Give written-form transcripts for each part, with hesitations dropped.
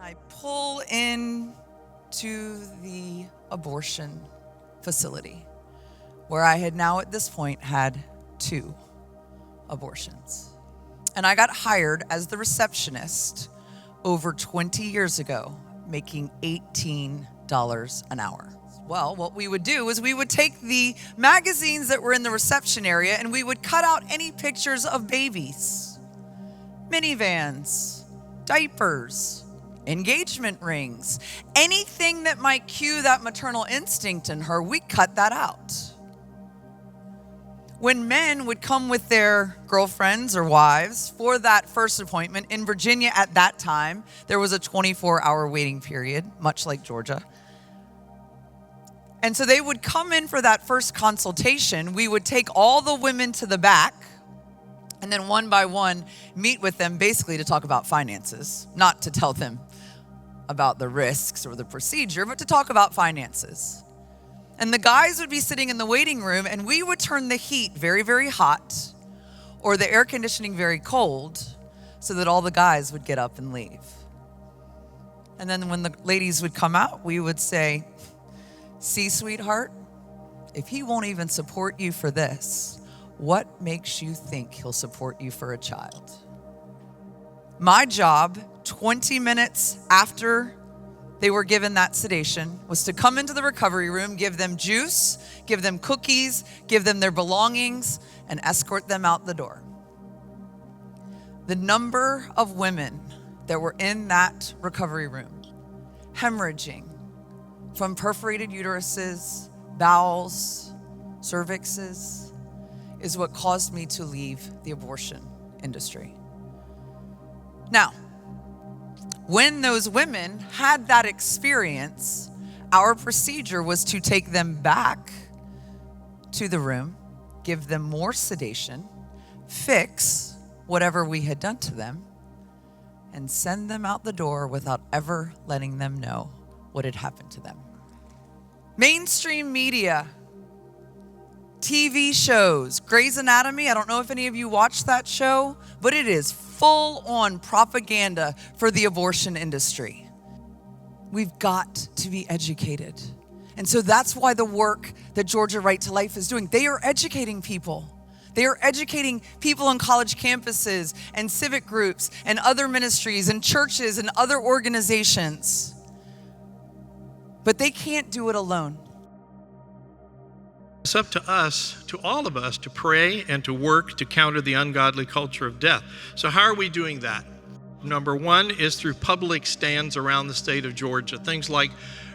I pull in to the abortion facility where I had now at this point had 2 abortions. And I got hired as the receptionist over 20 years ago, making $18 an hour. Well, what we would do is we would take the magazines that were in the reception area and we would cut out any pictures of babies, minivans, diapers, engagement rings, anything that might cue that maternal instinct in her, we cut that out. When men would come with their girlfriends or wives for that first appointment, in Virginia at that time, there was a 24-hour waiting period, much like Georgia. And so they would come in for that first consultation. We would take all the women to the back and then one by one meet with them basically to talk about finances, not to tell them about the risks or the procedure, but to talk about finances. And the guys would be sitting in the waiting room and we would turn the heat very, very hot or the air conditioning very cold so that all the guys would get up and leave. And then when the ladies would come out, we would say, "See, sweetheart, if he won't even support you for this, what makes you think he'll support you for a child?" My job, 20 minutes after they were given that sedation, was to come into the recovery room, give them juice, give them cookies, give them their belongings, and escort them out the door. The number of women that were in that recovery room, hemorrhaging from perforated uteruses, bowels, cervixes, is what caused me to leave the abortion industry. Now, when those women had that experience, our procedure was to take them back to the room, give them more sedation, fix whatever we had done to them, and send them out the door without ever letting them know what had happened to them. Mainstream media, TV shows, Grey's Anatomy, I don't know if any of you watched that show, but it is full-on propaganda for the abortion industry. We've got to be educated. And so that's why the work that Georgia Right to Life is doing, they are educating people. They are educating people on college campuses and civic groups and other ministries and churches and other organizations. But they can't do it alone. It's up to us, to all of us, to pray and to work to counter the ungodly culture of death. So how are we doing that? Number one is through public stands around the state of Georgia. Things like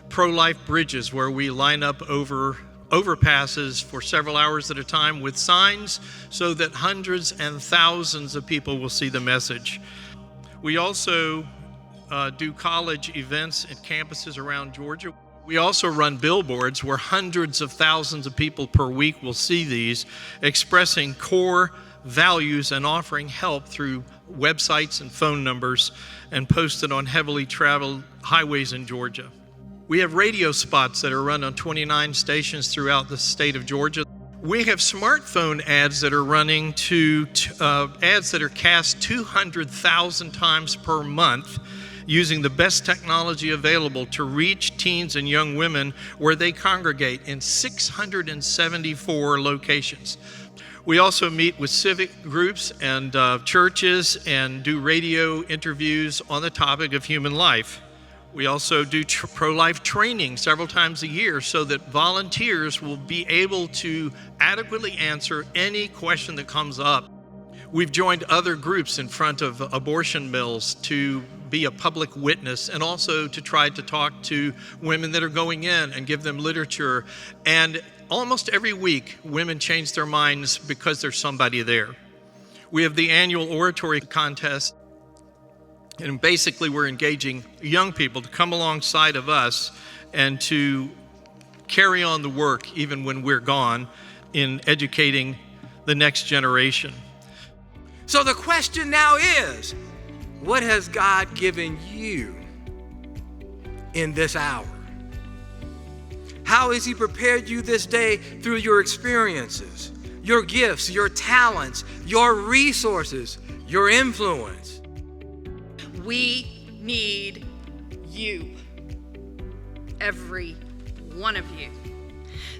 pro-life bridges, where we line up over overpasses for several hours at a time with signs so that hundreds and thousands of people will see the message. We also do college events at campuses around Georgia. We also run billboards where hundreds of thousands of people per week will see these, expressing core values and offering help through websites and phone numbers, and posted on heavily traveled highways in Georgia. We have radio spots that are run on 29 stations throughout the state of Georgia. We have smartphone ads that are running to ads that are cast 200,000 times per month, using the best technology available to reach teens and young women where they congregate in 674 locations. We also meet with civic groups and churches and do radio interviews on the topic of human life. We also do pro-life training several times a year so that volunteers will be able to adequately answer any question that comes up. We've joined other groups in front of abortion mills to be a public witness, and also to try to talk to women that are going in and give them literature. And almost every week, women change their minds because there's somebody there. We have the annual oratory contest, and basically we're engaging young people to come alongside of us and to carry on the work even when we're gone in educating the next generation. So the question now is, what has God given you in this hour? How has He prepared you this day through your experiences, your gifts, your talents, your resources, your influence? We need you. Every one of you.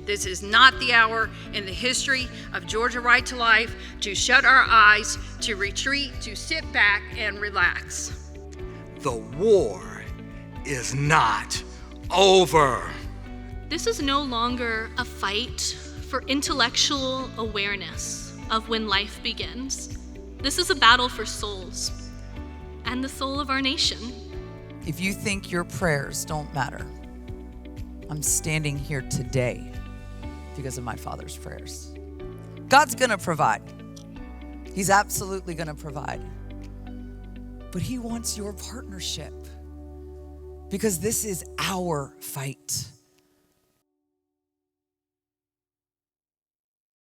This is not the hour in the history of Georgia Right to Life to shut our eyes, to retreat, to sit back and relax. The war is not over. This is no longer a fight for intellectual awareness of when life begins. This is a battle for souls and the soul of our nation. If you think your prayers don't matter, I'm standing here today because of my Father's prayers. God's gonna provide. He's absolutely gonna provide. But He wants your partnership because this is our fight.